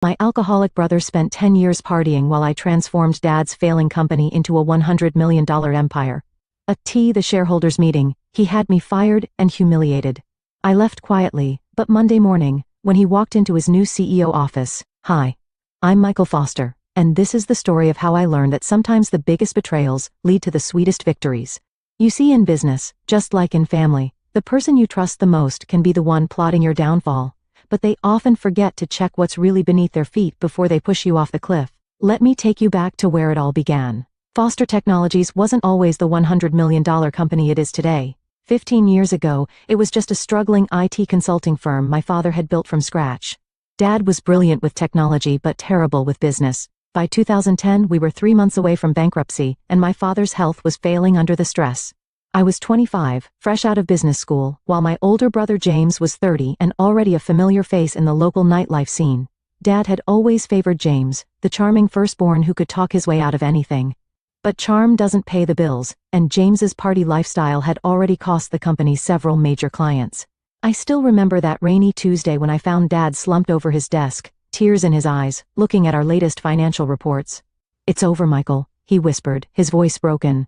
My alcoholic brother spent 10 years partying while I transformed Dad's failing company into a $100 million empire. At the shareholders meeting, he had me fired and humiliated. I left quietly, but Monday morning, when he walked into his new CEO office, "Hi. I'm Michael Foster, and this is the story of how I learned that sometimes the biggest betrayals lead to the sweetest victories." You see, in business, just like in family, the person you trust the most can be the one plotting your downfall, but they often forget to check what's really beneath their feet before they push you off the cliff. Let me take you back to where it all began. Foster Technologies wasn't always the $100 million company it is today. 15 years ago, it was just a struggling IT consulting firm my father had built from scratch. Dad was brilliant with technology but terrible with business. By 2010, we were 3 months away from bankruptcy, and my father's health was failing under the stress. I was 25, fresh out of business school, while my older brother James was 30 and already a familiar face in the local nightlife scene. Dad had always favored James, the charming firstborn who could talk his way out of anything. But charm doesn't pay the bills, and James's party lifestyle had already cost the company several major clients. I still remember that rainy Tuesday when I found Dad slumped over his desk, tears in his eyes, looking at our latest financial reports. "It's over, Michael," he whispered, his voice broken.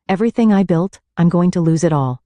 "Everything I built, I'm going to lose it all."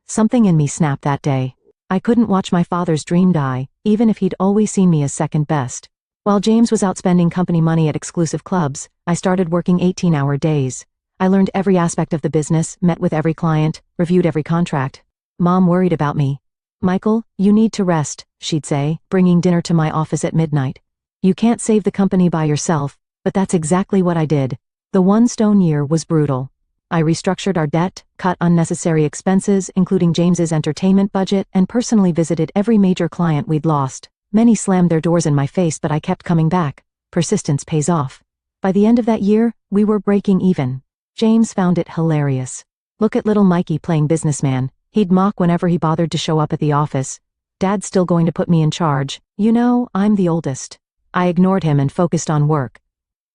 Something in me snapped that day. I couldn't watch my father's dream die, even if he'd always seen me as second best. While James was out spending company money at exclusive clubs, I started working 18-hour days. I learned every aspect of the business, met with every client, reviewed every contract. Mom worried about me. "Michael, you need to rest," she'd say, bringing dinner to my office at midnight. "You can't save the company by yourself," but that's exactly what I did. The 1 stone year was brutal. I restructured our debt, cut unnecessary expenses, including James's entertainment budget, and personally visited every major client we'd lost. Many slammed their doors in my face, but I kept coming back. Persistence pays off. By the end of that year, we were breaking even. James found it hilarious. Look at little Mikey playing businessman. He'd mock whenever he bothered to show up at the office. "Dad's still going to put me in charge. You know, I'm the oldest." I ignored him and focused on work.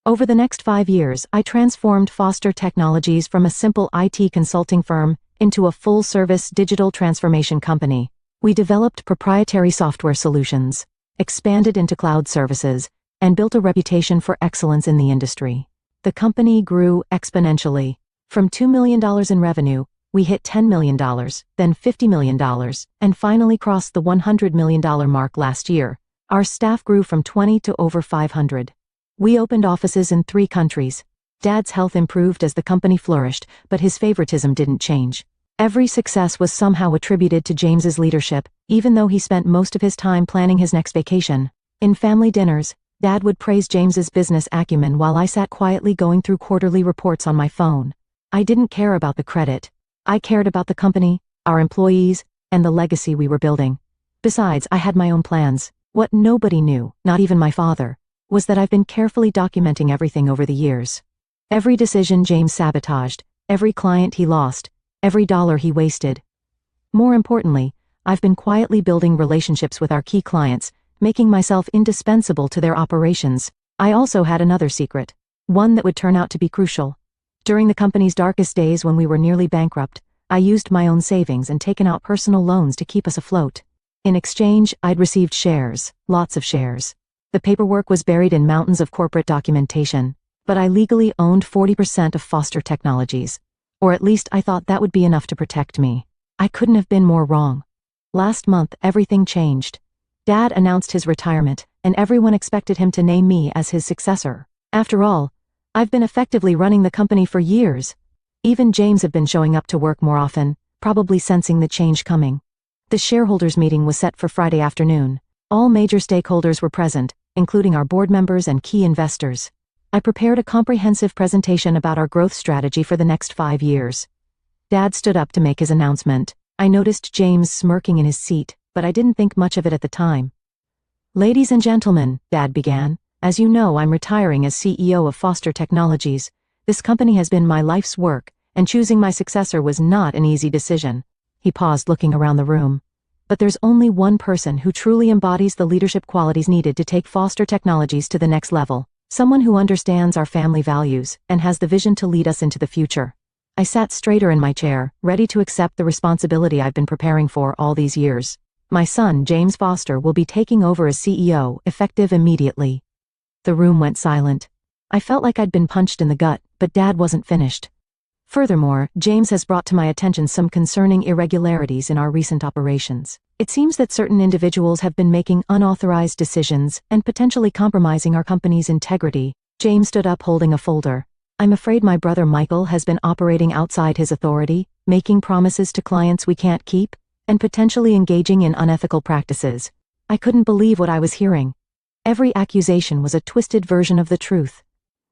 Over the next 5 years, I transformed Foster Technologies from a simple IT consulting firm into a full-service digital transformation company. We developed proprietary software solutions, expanded into cloud services, and built a reputation for excellence in the industry. The company grew exponentially. From $2 million in revenue, we hit $10 million, then $50 million, and finally crossed the $100 million mark last year. Our staff grew from 20 to over 500. We opened offices in 3 countries. Dad's health improved as the company flourished, but his favoritism didn't change. Every success was somehow attributed to James's leadership, even though he spent most of his time planning his next vacation. In family dinners, Dad would praise James's business acumen while I sat quietly going through quarterly reports on my phone. I didn't care about the credit. I cared about the company, our employees, and the legacy we were building. Besides, I had my own plans. What nobody knew, not even my father, was that I've been carefully documenting everything over the years. Every decision James sabotaged, every client he lost, every dollar he wasted. More importantly, I've been quietly building relationships with our key clients, making myself indispensable to their operations. I also had another secret, one that would turn out to be crucial. During the company's darkest days when we were nearly bankrupt, I used my own savings and taken out personal loans to keep us afloat. In exchange, I'd received shares, lots of shares. The paperwork was buried in mountains of corporate documentation, but I legally owned 40% of Foster Technologies. Or at least I thought that would be enough to protect me. I couldn't have been more wrong. Last month, everything changed. Dad announced his retirement, and everyone expected him to name me as his successor. After all, I've been effectively running the company for years. Even James had been showing up to work more often, probably sensing the change coming. The shareholders meeting was set for Friday afternoon. All major stakeholders were present, including our board members and key investors. I prepared a comprehensive presentation about our growth strategy for the next 5 years. Dad stood up to make his announcement. I noticed James smirking in his seat, but I didn't think much of it at the time. "Ladies and gentlemen," Dad began, "as you know, I'm retiring as CEO of Foster Technologies. This company has been my life's work, and choosing my successor was not an easy decision." He paused, looking around the room. "But there's only one person who truly embodies the leadership qualities needed to take Foster Technologies to the next level. Someone who understands our family values and has the vision to lead us into the future." I sat straighter in my chair, ready to accept the responsibility I've been preparing for all these years. My son, James Foster, will be taking over as CEO, effective immediately. The room went silent. I felt like I'd been punched in the gut, but Dad wasn't finished. Furthermore, James has brought to my attention some concerning irregularities in our recent operations. It seems that certain individuals have been making unauthorized decisions and potentially compromising our company's integrity. James stood up holding a folder. I'm afraid my brother Michael has been operating outside his authority, making promises to clients we can't keep, and potentially engaging in unethical practices. I couldn't believe what I was hearing. Every accusation was a twisted version of the truth.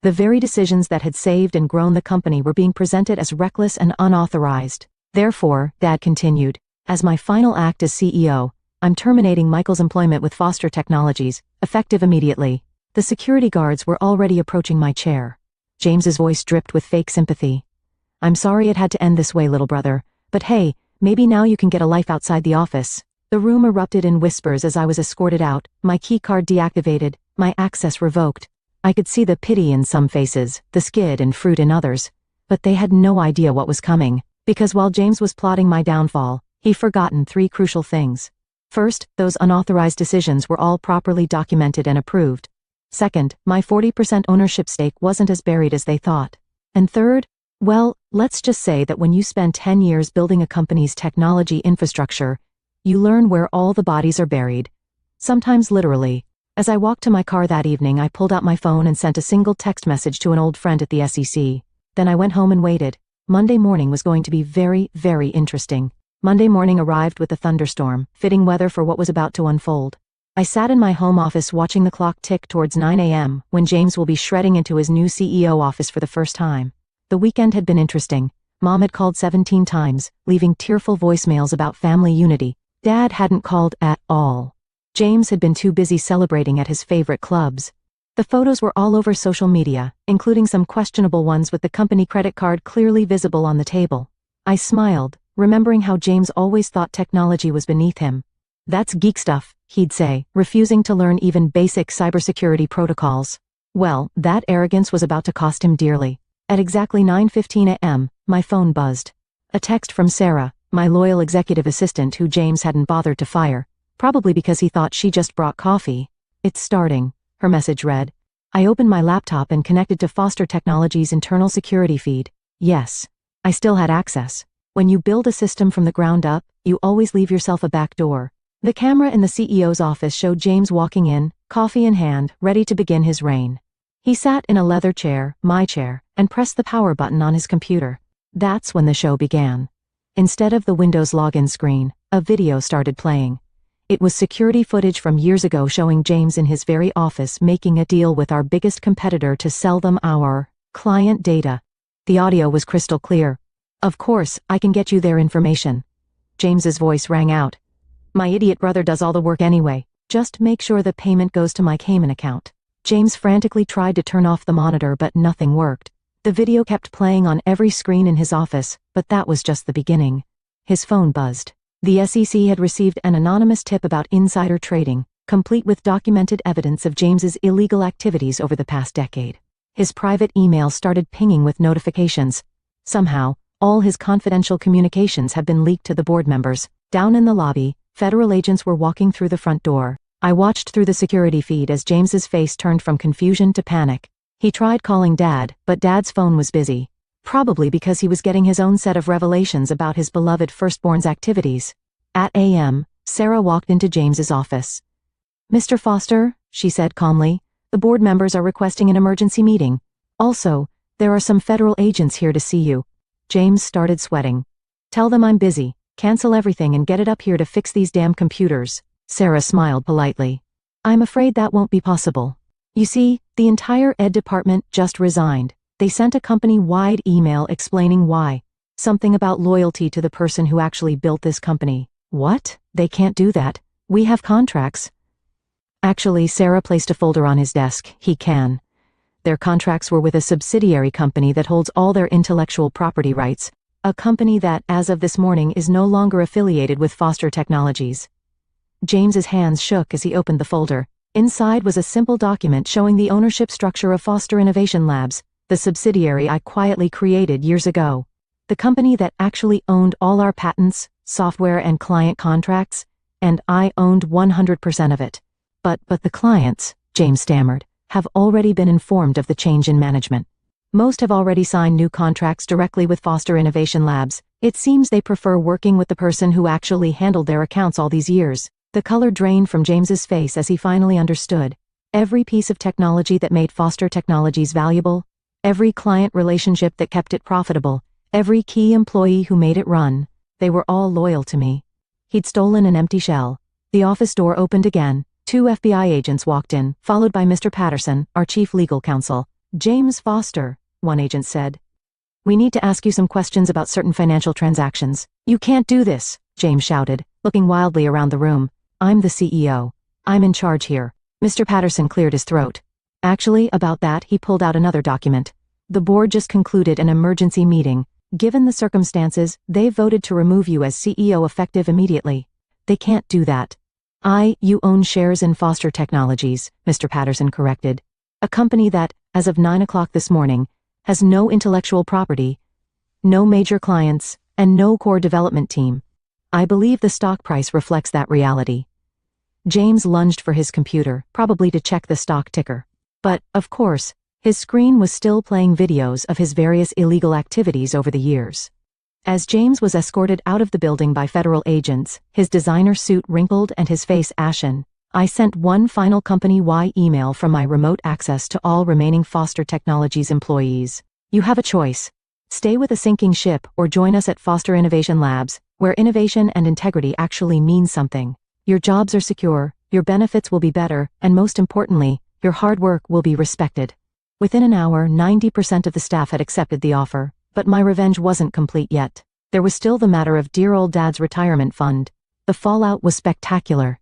The very decisions that had saved and grown the company were being presented as reckless and unauthorized. Therefore, Dad continued, as my final act as CEO, I'm terminating Michael's employment with Foster Technologies, effective immediately. The security guards were already approaching my chair. James's voice dripped with fake sympathy. I'm sorry it had to end this way, little brother, but hey, maybe now you can get a life outside the office. The room erupted in whispers as I was escorted out, my keycard deactivated, my access revoked. I could see the pity in some faces, the skid and fruit in others, but they had no idea what was coming, because while James was plotting my downfall, he'd forgotten three crucial things. First, those unauthorized decisions were all properly documented and approved. Second, my 40% ownership stake wasn't as buried as they thought. And third, well, let's just say that when you spend 10 years building a company's technology infrastructure, you learn where all the bodies are buried. Sometimes literally. As I walked to my car that evening, I pulled out my phone and sent a single text message to an old friend at the SEC. Then I went home and waited. Monday morning was going to be very, very interesting. Monday morning arrived with a thunderstorm, fitting weather for what was about to unfold. I sat in my home office watching the clock tick towards 9 a.m. when James will be shredding into his new CEO office for the first time. The weekend had been interesting. Mom had called 17 times, leaving tearful voicemails about family unity. Dad hadn't called at all. James had been too busy celebrating at his favorite clubs. The photos were all over social media, including some questionable ones with the company credit card clearly visible on the table. I smiled, remembering how James always thought technology was beneath him. That's geek stuff, he'd say, refusing to learn even basic cybersecurity protocols. Well, that arrogance was about to cost him dearly. At exactly 9:15 a.m., my phone buzzed. A text from Sarah, my loyal executive assistant who James hadn't bothered to fire. Probably because he thought she just brought coffee. It's starting, her message read. I opened my laptop and connected to Foster Technologies' internal security feed. Yes, I still had access. When you build a system from the ground up, you always leave yourself a back door. The camera in the CEO's office showed James walking in, coffee in hand, ready to begin his reign. He sat in a leather chair, my chair, and pressed the power button on his computer. That's when the show began. Instead of the Windows login screen, a video started playing. It was security footage from years ago showing James in his very office making a deal with our biggest competitor to sell them our client data. The audio was crystal clear. Of course, I can get you their information. James's voice rang out. My idiot brother does all the work anyway. Just make sure the payment goes to my Cayman account. James frantically tried to turn off the monitor, but nothing worked. The video kept playing on every screen in his office, but that was just the beginning. His phone buzzed. The SEC had received an anonymous tip about insider trading, complete with documented evidence of James's illegal activities over the past decade. His private email started pinging with notifications. Somehow, all his confidential communications had been leaked to the board members. Down in the lobby, federal agents were walking through the front door. I watched through the security feed as James's face turned from confusion to panic. He tried calling Dad, but Dad's phone was busy. Probably because he was getting his own set of revelations about his beloved firstborn's activities. At a.m., Sarah walked into James's office. Mr. Foster, she said calmly, the board members are requesting an emergency meeting. Also, there are some federal agents here to see you. James started sweating. Tell them I'm busy, cancel everything and get it up here to fix these damn computers. Sarah smiled politely. I'm afraid that won't be possible. You see, the entire ed department just resigned. They sent a company-wide email explaining why. Something about loyalty to the person who actually built this company. What? They can't do that. We have contracts. Actually, Sarah placed a folder on his desk. He can. Their contracts were with a subsidiary company that holds all their intellectual property rights. A company that, as of this morning, is no longer affiliated with Foster Technologies. James's hands shook as he opened the folder. Inside was a simple document showing the ownership structure of Foster Innovation Labs, the subsidiary I quietly created years ago. The company that actually owned all our patents, software and client contracts. and I owned 100% of it. But the clients, James stammered, have already been informed of the change in management. Most have already signed new contracts directly with Foster Innovation Labs. It seems they prefer working with the person who actually handled their accounts all these years. The color drained from James's face as he finally understood. Every piece of technology that made Foster Technologies valuable, every client relationship that kept it profitable, every key employee who made it run, they were all loyal to me. He'd stolen an empty shell. The office door opened again. 2 FBI agents walked in, followed by Mr. Patterson, our chief legal counsel. James Foster, one agent said. We need to ask you some questions about certain financial transactions. You can't do this, James shouted, looking wildly around the room. I'm the CEO. I'm in charge here. Mr. Patterson cleared his throat. Actually, about that, he pulled out another document. The board just concluded an emergency meeting. Given the circumstances, they voted to remove you as CEO effective immediately. They can't do that. You own shares in Foster Technologies, Mr. Patterson corrected. A company that, as of 9 o'clock this morning, has no intellectual property, no major clients, and no core development team. I believe the stock price reflects that reality. James lunged for his computer, probably to check the stock ticker. But, of course, his screen was still playing videos of his various illegal activities over the years. As James was escorted out of the building by federal agents, his designer suit wrinkled and his face ashen, I sent one final company-wide email from my remote access to all remaining Foster Technologies employees. You have a choice. Stay with a sinking ship or join us at Foster Innovation Labs, where innovation and integrity actually mean something. Your jobs are secure, your benefits will be better, and most importantly, your hard work will be respected. Within an hour, 90% of the staff had accepted the offer. But my revenge wasn't complete yet. There was still the matter of dear old Dad's retirement fund. The fallout was spectacular.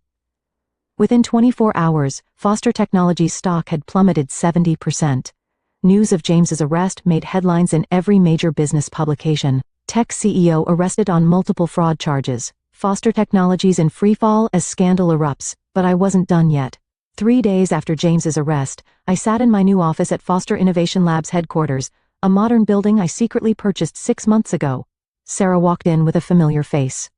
Within 24 hours, Foster Technologies stock had plummeted 70%. News of James's arrest made headlines in every major business publication. Tech CEO arrested on multiple fraud charges. Foster Technologies in freefall as scandal erupts. But I wasn't done yet. 3 days after James's arrest, I sat in my new office at Foster Innovation Labs headquarters, a modern building I secretly purchased 6 months ago. Sarah walked in with a familiar face.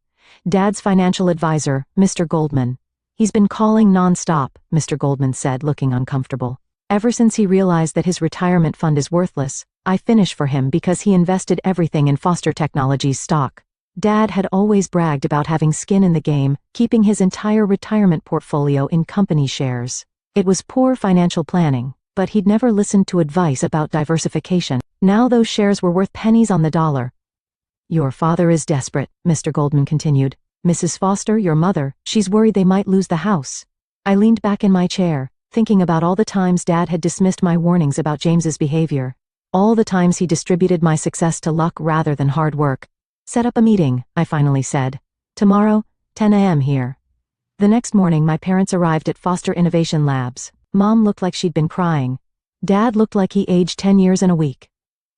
Dad's financial advisor, Mr. Goldman. He's been calling non-stop, Mr. Goldman said, looking uncomfortable. Ever since he realized that his retirement fund is worthless, I finish for him because he invested everything in Foster Technologies stock. Dad had always bragged about having skin in the game, keeping his entire retirement portfolio in company shares. It was poor financial planning, but he'd never listened to advice about diversification. Now those shares were worth pennies on the dollar. Your father is desperate, Mr. Goldman continued. Mrs. Foster, your mother, she's worried they might lose the house. I leaned back in my chair, thinking about all the times Dad had dismissed my warnings about James's behavior. All the times he distributed my success to luck rather than hard work. Set up a meeting, I finally said. Tomorrow, 10 a.m. here. The next morning my parents arrived at Foster Innovation Labs. Mom looked like she'd been crying. Dad looked like he aged 10 years in a week.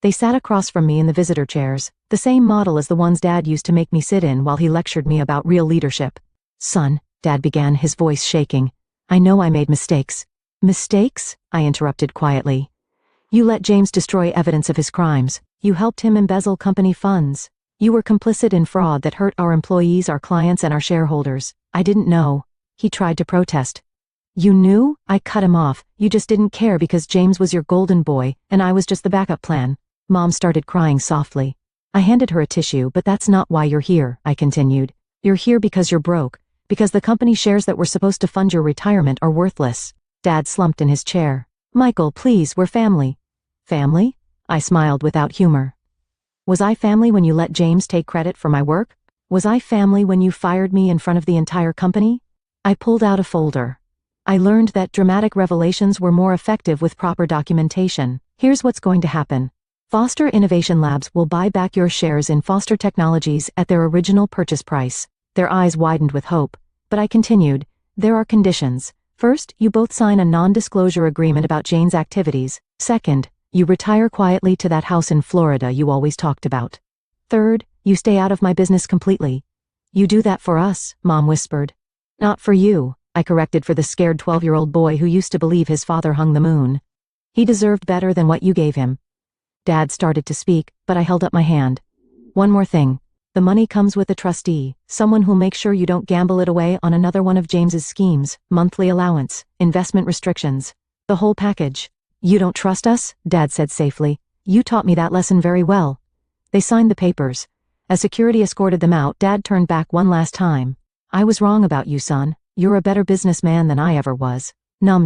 They sat across from me in the visitor chairs, the same model as the ones Dad used to make me sit in while he lectured me about real leadership. Son, Dad began, his voice shaking. I know I made mistakes. Mistakes? I interrupted quietly. You let James destroy evidence of his crimes. You helped him embezzle company funds. You were complicit in fraud that hurt our employees, our clients, and our shareholders. I didn't know. He tried to protest. You knew? I cut him off. You just didn't care because James was your golden boy, and I was just the backup plan. Mom started crying softly. I handed her a tissue, but that's not why you're here, I continued. You're here because you're broke, because the company shares that were supposed to fund your retirement are worthless. Dad slumped in his chair. Michael, please, we're family. Family? I smiled without humor. Was I family when you let James take credit for my work? Was I family when you fired me in front of the entire company? I pulled out a folder. I learned that dramatic revelations were more effective with proper documentation. Here's what's going to happen. Foster Innovation Labs will buy back your shares in Foster Technologies at their original purchase price. Their eyes widened with hope. But I continued, there are conditions. First, you both sign a non-disclosure agreement about Jane's activities. Second, you retire quietly to that house in Florida you always talked about. Third, you stay out of my business completely. You do that for us, Mom whispered. Not for you, I corrected for the scared 12-year-old boy who used to believe his father hung the moon. He deserved better than what you gave him. Dad started to speak, but I held up my hand. One more thing. The money comes with a trustee, someone who'll make sure you don't gamble it away on another one of James's schemes, monthly allowance, investment restrictions. The whole package. You don't trust us? Dad said safely. You taught me that lesson very well. They signed the papers. As security escorted them out, Dad turned back one last time. I was wrong about you, son. You're a better businessman than I ever was.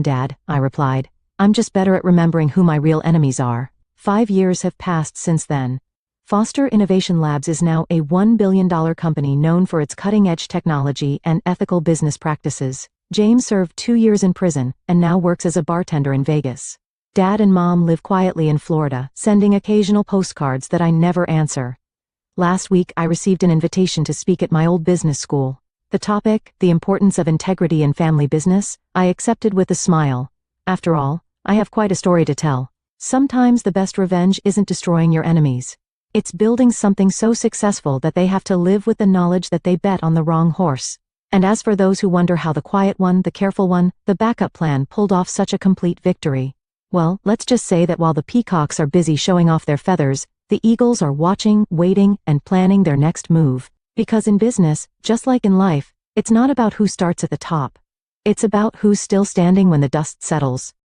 Dad, I replied. I'm just better at remembering who my real enemies are. 5 years have passed since then. Foster Innovation Labs is now a $1 billion company known for its cutting-edge technology and ethical business practices. James served 2 years in prison and now works as a bartender in Vegas. Dad and Mom live quietly in Florida, sending occasional postcards that I never answer. Last week I received an invitation to speak at my old business school. The topic, the importance of integrity in family business, I accepted with a smile. After all, I have quite a story to tell. Sometimes the best revenge isn't destroying your enemies. It's building something so successful that they have to live with the knowledge that they bet on the wrong horse. And as for those who wonder how the quiet one, the careful one, the backup plan pulled off such a complete victory, well, let's just say that while the peacocks are busy showing off their feathers, the eagles are watching, waiting, and planning their next move. Because in business, just like in life, it's not about who starts at the top. It's about who's still standing when the dust settles.